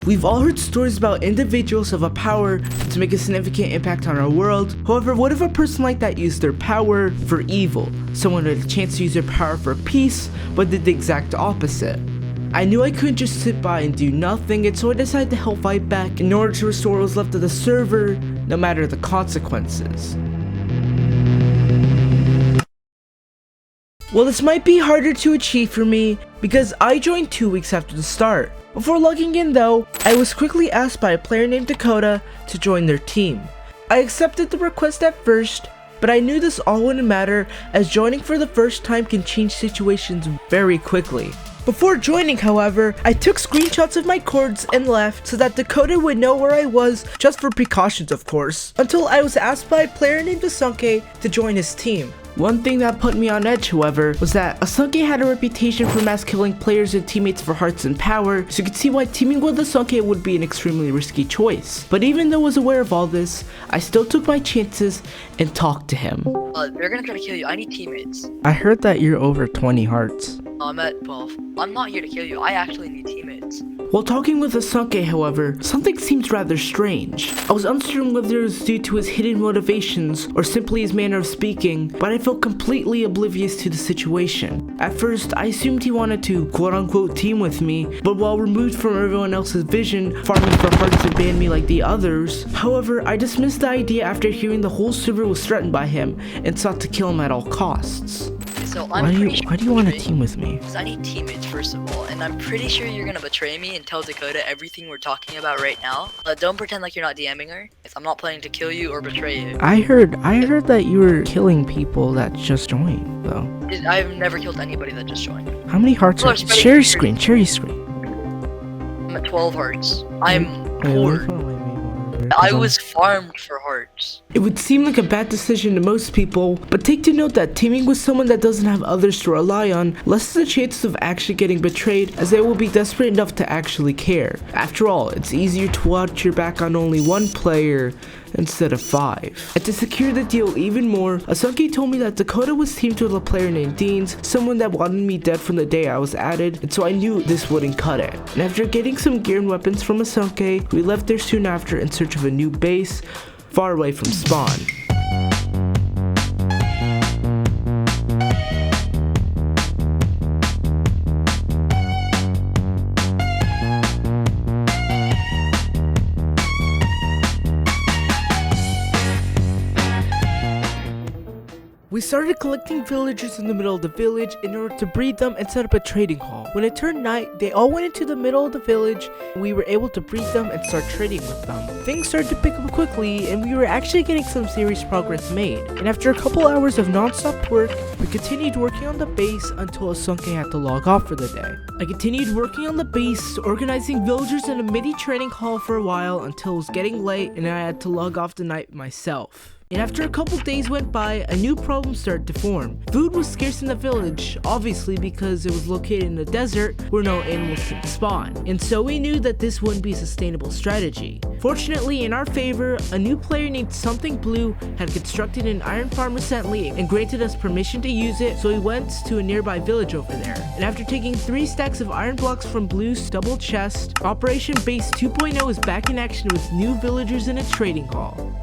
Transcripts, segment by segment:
We've all heard stories about individuals of a power to make a significant impact on our world. However, what if a person like that used their power for evil? Someone had a chance to use their power for peace, but did the exact opposite. I knew I couldn't just sit by and do nothing, and so I decided to help fight back in order to restore what was left of the server, no matter the consequences. Well, this might be harder to achieve for me, because I joined 2 weeks after the start. Before logging in though, I was quickly asked by a player named Dakota to join their team. I accepted the request at first, but I knew this all wouldn't matter as joining for the first time can change situations very quickly. Before joining, however, I took screenshots of my cords and left so that Dakota would know where I was, just for precautions of course, until I was asked by a player named Asunke to join his team. One thing that put me on edge, however, was that Asunke had a reputation for mass killing players and teammates for hearts and power, so you could see why teaming with Asunke would be an extremely risky choice. But even though I was aware of all this, I still took my chances and talked to him. They're gonna try to kill you. I need teammates. I heard that you're over 20 hearts. I'm at 12. I'm not here to kill you. I actually need teammates. While talking with Asunke, however, something seemed rather strange. I was uncertain whether it was due to his hidden motivations or simply his manner of speaking, but I felt completely oblivious to the situation. At first, I assumed he wanted to quote-unquote team with me, but while removed from everyone else's vision, farming for hearts and ban me like the others. However, I dismissed the idea after hearing the whole server was threatened by him and sought to kill him at all costs. So Why do you want to team with me? Because I need teammates first of all, and I'm pretty sure you're gonna betray me and tell Dakota everything we're talking about right now. Don't pretend like you're not DMing her. I'm not planning to kill you or betray you. I heard that you were killing people that just joined, though. I've never killed anybody that just joined. How many hearts are share screen? I'm at 12 hearts. I'm poor. I was farmed for hearts. It would seem like a bad decision to most people, but take to note that teaming with someone that doesn't have others to rely on lessens the chances of actually getting betrayed, as they will be desperate enough to actually care. After all, it's easier to watch your back on only one player instead of 5. And to secure the deal even more, Asunke told me that Dakota was teamed with a player named Deans, someone that wanted me dead from the day I was added, and so I knew this wouldn't cut it. And after getting some gear and weapons from Asunke, we left there soon after in search of a new base, far away from spawn. We started collecting villagers in the middle of the village in order to breed them and set up a trading hall. When it turned night, they all went into the middle of the village and we were able to breed them and start trading with them. Things started to pick up quickly and we were actually getting some serious progress made. And after a couple hours of non-stop work, we continued working on the base until Asunke had to log off for the day. I continued working on the base, organizing villagers in a mini trading hall for a while until it was getting late and I had to log off the night myself. And after a couple days went by, a new problem started to form. Food was scarce in the village, obviously because it was located in the desert where no animals could spawn. And so we knew that this wouldn't be a sustainable strategy. Fortunately, in our favor, a new player named Something Blue had constructed an iron farm recently and granted us permission to use it, so we went to a nearby village over there. And after taking 3 stacks of iron blocks from Blue's double chest, Operation Base 2.0 is back in action with new villagers in a trading hall.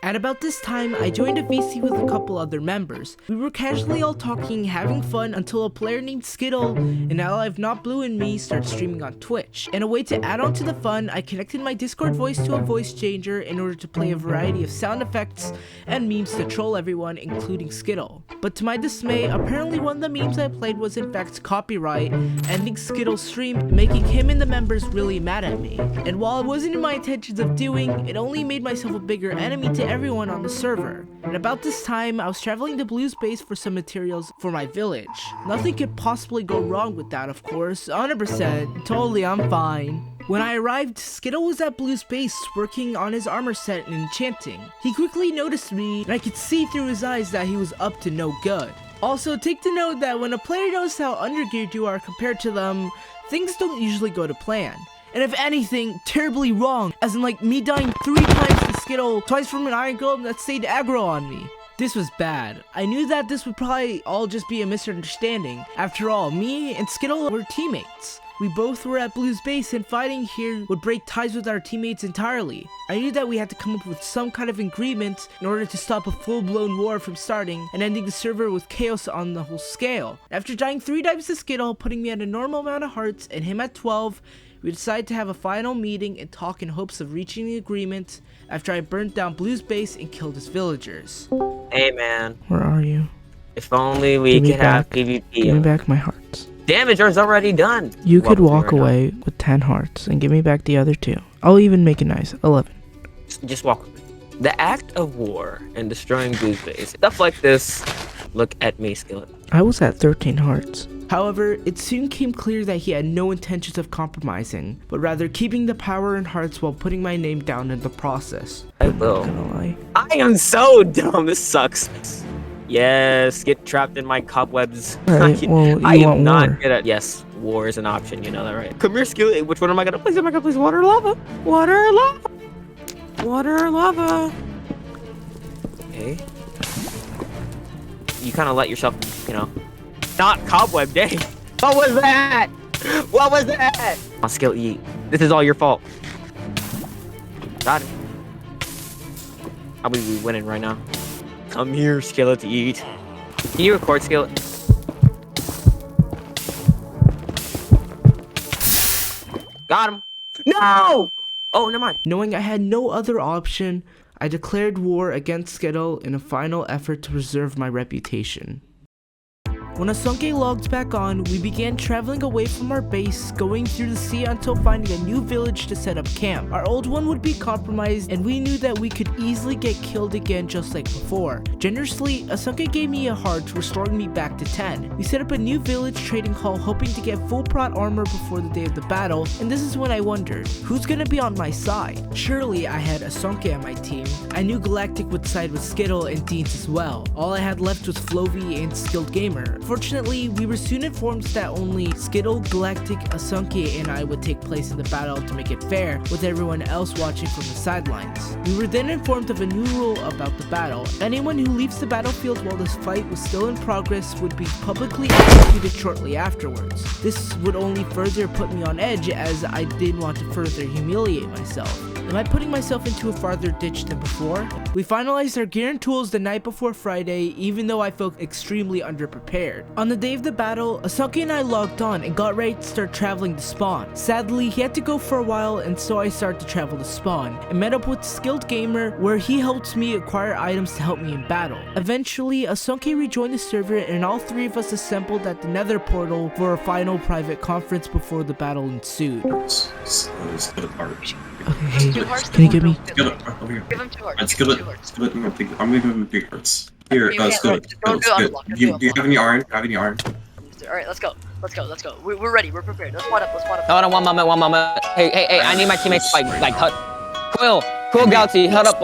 At about this time, I joined a VC with a couple other members. We were casually all talking, having fun, until a player named Skittle, and LastLife Not Blue and me started streaming on Twitch. And a way to add on to the fun, I connected my Discord voice to a voice changer in order to play a variety of sound effects and memes to troll everyone, including Skittle. But to my dismay, apparently one of the memes I played was in fact copyright, ending Skittle's stream, making him and the members really mad at me. And while it wasn't in my intentions of doing, it only made myself a bigger enemy to everyone on the server. And about this time, I was traveling to Blue's base for some materials for my village. Nothing could possibly go wrong with that, of course. 100%. Totally, I'm fine. When I arrived, Skittle was at Blue's base working on his armor set and enchanting. He quickly noticed me, and I could see through his eyes that he was up to no good. Also, take to note that when a player knows how undergeared you are compared to them, things don't usually go to plan. And if anything, terribly wrong, as in like me dying 3 times to Skittle, twice from an iron golem that stayed aggro on me. This was bad. I knew that this would probably all just be a misunderstanding. After all, me and Skittle were teammates. We both were at Blue's base, and fighting here would break ties with our teammates entirely. I knew that we had to come up with some kind of agreement in order to stop a full-blown war from starting and ending the server with chaos on the whole scale. After dying 3 times to Skittle, putting me at a normal amount of hearts and him at 12, we decided to have a final meeting and talk in hopes of reaching the agreement after I burnt down Blue's base and killed his villagers. Hey man. Where are you? If only we could have PvP. Give me back my hearts. Damager's already done. You could walk away with 10 hearts and give me back the other 2. I'll even make it nice. 11. Just walk away. The act of war and destroying Blue's base. Stuff like this. Look at me, Skillet. I was at 13 hearts. However, it soon came clear that he had no intentions of compromising, but rather keeping the power and hearts while putting my name down in the process. I will. I'm not gonna lie. I am so dumb. This sucks. Yes, get trapped in my cobwebs. Alright, well, I you am want not war. good at. Yes, war is an option. You know that, right? Come here, Skillet. Which one am I gonna place? Am I gonna place water or lava? Water or lava? Water or lava? Okay. You kind of let yourself, you know, not cobweb. Dang. What was that? What was that? I'll Skillet, eat. This is all your fault. Got it. I'll be winning right now. Come here, Skillet, to eat. Can you record, Skillet? Got him. No! Oh, never mind. Knowing I had no other option, I declared war against Skittle in a final effort to preserve my reputation. When Asunke logged back on, we began traveling away from our base, going through the sea until finding a new village to set up camp. Our old one would be compromised, and we knew that we could easily get killed again just like before. Generously, Asunke gave me a heart, restoring me back to 10. We set up a new village trading hall, hoping to get full prot armor before the day of the battle, and this is when I wondered, who's gonna be on my side? Surely I had Asunke on my team. I knew Galactic would side with Skittle and Deans as well. All I had left was Flovey and Skilled Gamer. Fortunately, we were soon informed that only Skittle, Galactic, Asunke, and I would take place in the battle to make it fair, with everyone else watching from the sidelines. We were then informed of a new rule about the battle. Anyone who leaves the battlefield while this fight was still in progress would be publicly executed shortly afterwards. This would only further put me on edge, as I didn't want to further humiliate myself. Am I putting myself into a farther ditch than before? We finalized our gear and tools the night before Friday, even though I felt extremely underprepared. On the day of the battle, Asunke and I logged on and got ready to start traveling to spawn. Sadly, he had to go for a while, and so I started to travel to spawn and met up with Skilled Gamer, where he helped me acquire items to help me in battle. Eventually, Asunke rejoined the server, and all 3 of us assembled at the Nether portal for a final private conference before the battle ensued. Okay, can you give me? Over here. Give him 2 hearts. Skillet, I'm gonna give him 3 hearts. Here, Skillet. Don't do unblock. Do you have any iron? Alright, let's go. We're ready. We're prepared. Let's squad up. Hold on, one moment. Hey, I need my teammates to like hut. Quill Galaxy, hut up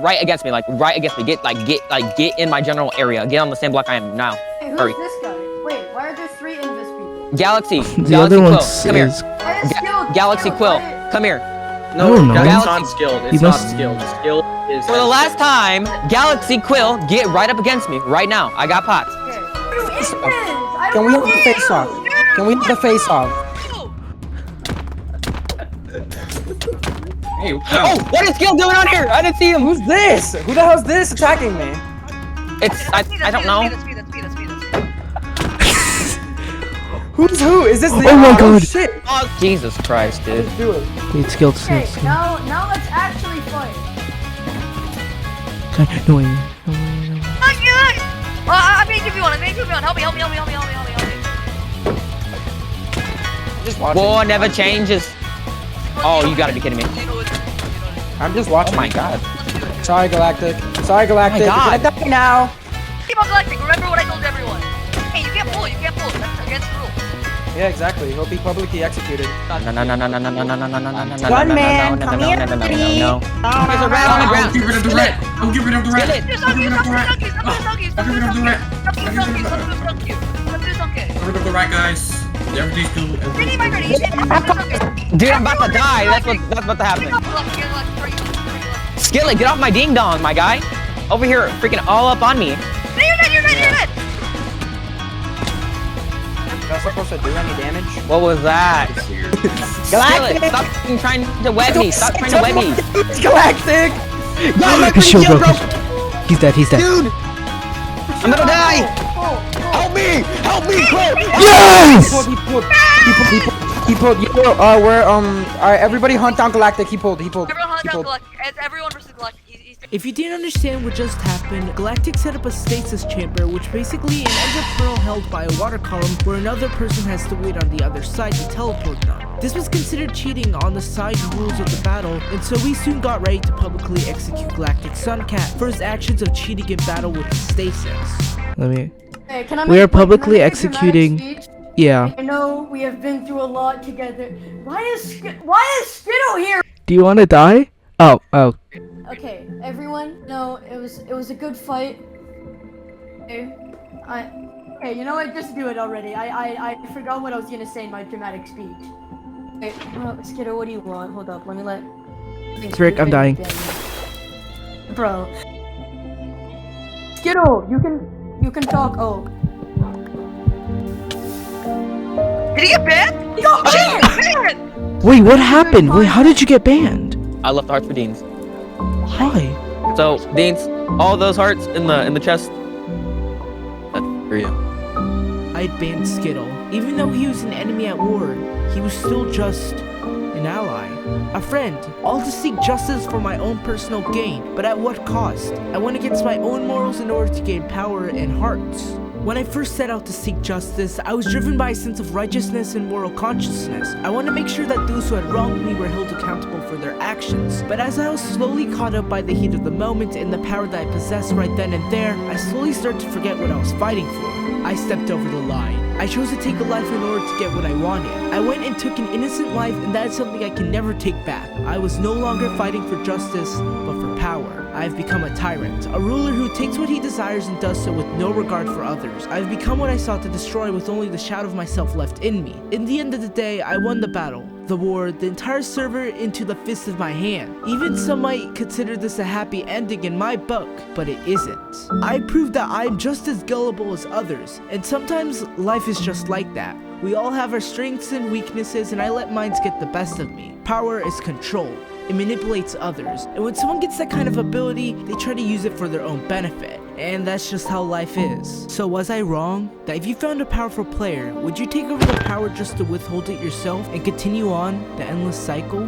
right against me, get in my general area. Get on the same block I am now. Hey, who's Hurry. this guy? Wait, why are there 3 Invis people? Galaxy other Quill, one come here. is- Why is Skilled- Galaxy Skilled, Quill, why- come here. I don't know. It's not skilled. It's You not must- skilled. Skilled is. For the last time, Galaxy Quill, get right up against me right now. I got pots. Okay. Who is this? I Can don't we have know the this. face off? Can we have the face off? Hey, Oh, what is Skill doing on here? I didn't see him. Who's this? Who the hell is this attacking me? I don't know. That's me. Who's who? Is this the Oh my God. shit. Oh, Jesus Christ, dude. Let's do it. Wait, Skilled, Okay, now let's actually fight. No way. I made you one. Help me. Just watching. War never changes. Oh, you gotta be kidding me. I'm just Oh watching. my God. Sorry, Galactic. Sorry, Galactic. Oh my God. Can I die now? Keep on collecting. Remember what I told everyone. Hey, you can't pull. That's against the rules. Yeah, exactly. He'll be publicly executed. No. Gunman, come No. here, There's a rat on the I'll ground. get rid of the rat. I'll get rid of the rat. Skillet. Just I'll get rid of the rat. Sunkies. I'll get rid of the rat. Let's do Sunkies. Get rid of the rat, guys. Everything's cool. Dude, I'm about to die. That's about to happen. Skillet, get off my ding dong, my guy. Over here, freaking all up on me. You're dead. Not supposed to do any damage. What was that? Galactic! Stop trying to web me. Stop trying to web me. Galactic! His shield broke. He's dead. He's dead. Dude! I'm gonna die! Help me! Help me, Claire! Yes! He pulled. We're alright, everybody hunt down Galactic. He pulled. Everyone hunt down Galactic. It's everyone versus Galactic. If you didn't understand what just happened, Galactic set up a stasis chamber, which basically an ender pearl held by a water column where another person has to wait on the other side to teleport them. This was considered cheating on the side rules of the battle, and so we soon got ready to publicly execute Galactic Suncat for his actions of cheating in battle with the stasis. Hey, can I We make- are publicly can I make a dramatic executing- speech? Yeah. I know we have been through a lot together. Why is Skittle here? Do you want to die? Oh. Okay, everyone. No, it was a good fight. Okay, hey, you know what? Just do it already. I forgot what I was gonna say in my dramatic speech. Wait, Skittle, what do you want? Hold up, let me let. Rick, I'm dying. Bro. Skittle, you can talk. Oh. Did he get banned? He got banned! Wait, what happened? Wait, how did you get banned? I left hearts for Deans. Why? So, Deans, all those hearts in the chest. That's for you. I'd banned Skittle. Even though he was an enemy at war, he was still just an ally. A friend, all to seek justice for my own personal gain, but at what cost? I went against my own morals in order to gain power and hearts. When I first set out to seek justice, I was driven by a sense of righteousness and moral consciousness. I wanted to make sure that those who had wronged me were held accountable for their actions. But as I was slowly caught up by the heat of the moment and the power that I possessed right then and there, I slowly started to forget what I was fighting for. I stepped over the line. I chose to take a life in order to get what I wanted. I went and took an innocent life, and that is something I can never take back. I was no longer fighting for justice, but for power. I have become a tyrant, a ruler who takes what he desires and does so with no regard for others. I have become what I sought to destroy with only the shadow of myself left in me. In the end of the day, I won the battle, the war, the entire server into the fist of my hand. Even some might consider this a happy ending in my book, but it isn't. I proved that I am just as gullible as others, and sometimes life is just like that. We all have our strengths and weaknesses, and I let mine get the best of me. Power is control. It manipulates others, and when someone gets that kind of ability, they try to use it for their own benefit. And that's just how life is. So was I wrong? That if you found a powerful player, would you take over the power just to withhold it yourself and continue on the endless cycle?